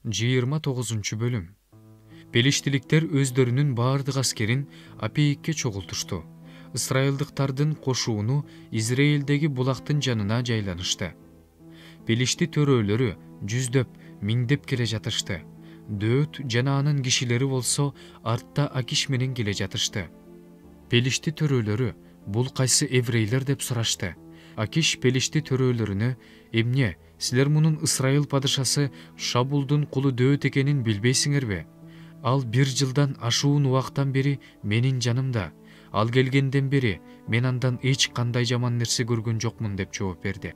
29 bölüm. Pelиштиликтер өздөрүнүн баардык аскерин Апейикке чогултушту. Ысрайылдыктардын кошууну Израилдеги булактын жанына жайланышты. Пелишти төрөлөрү жүздөп, миңдеп келе жатышты. Дөөт жана анын кишилери болсо артта Акиш менен келе жатышты. Пелишти төрөлөрү бул кайсы еврейлер деп сурашты. Акиш Пелишти төрөлөрүнө: «Эмне, силер мунун Ысрайыл падышасы Шабулдун кулу Дөөт экенин билбейсиңерби? Ал 1 жылдан ашуун убактан бери менин жанымда. Ал келгенден бери мен андан эч кандай жаман нерсе көргөн жокмун» деп жооп берди.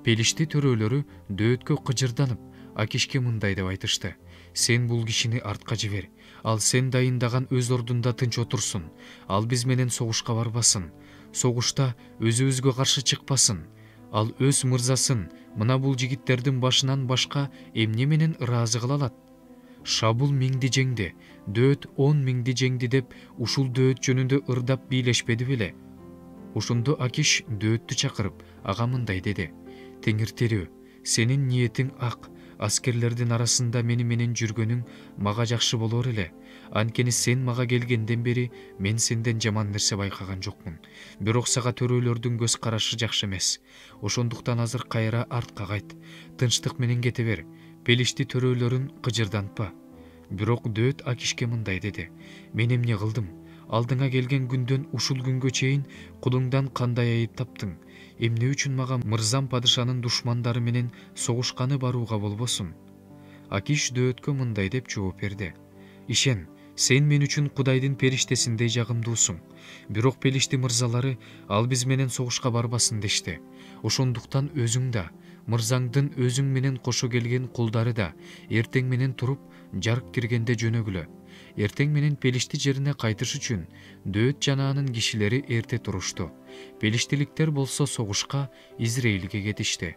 Пелишти төрөлөрү Дөөткө кыжырданып, Акишке мындай деп айтышты: «Сен бул кишини артка жибер. Ал сен дайындаган өз ордунда тынч отурсун. Ал биз менен согушка барбасын. Согушта өзүбүзгө каршы чыкпасын. Ал өз мырзасын мына бул жигиттердин башынан башка эмне менен ыраазы кыла алат? Шабул 1000 жеңди, Дөөт 10 000 жеңди деп ушул Дөөт жөнүндө ырдап бийлешпеди беле?» Ошондо Акиш Дөөттү чакырып, ага мындай деди: «Теңиртерүү, сенин ниетиң ак, аскерлердин арасында мени менен жүргөнүң мага жакшы болор эле. Анткени сен мага келгенден бери мен сенден жаман нерсе байкаган жокмун. Бирок сага төрөлөрдүн көз карашы жакшы эмес. Ошондуктан азыр кайра артка кайт. Тынчтык менен кете бер. Пелишти төрөлөрүн кыжырдантпа». Бирок Дөөт Акишке мындай деди: «Мен эмне кылдым? Алдыңа келген күндөн ушул күнгө чейин кулуңдан кандай айып таптың? Эмне үчүн мага мырзам падышанын душмандары менен согушканы барууга болбосун?» Акиш Дөөткө мындай деп жооп берди: «Ишен, сен мен үчүн Кудайдын периштесиндей жагымдуусуң. Бирок Пелишти мырзалары ал биз менен согушка барбасын дешти. Ошондуктан өзүң да, мырзаңдын өзүң менен кошо келген кулдары да эртең менен туруп, жарык киргенде жөнөгүлө. Эртең менен Пелишти жерине кайтыш үчүн Дөөт жана анын кишилери эрте турушту. Пелиштиликтер болсо согушка Израилге кетишти.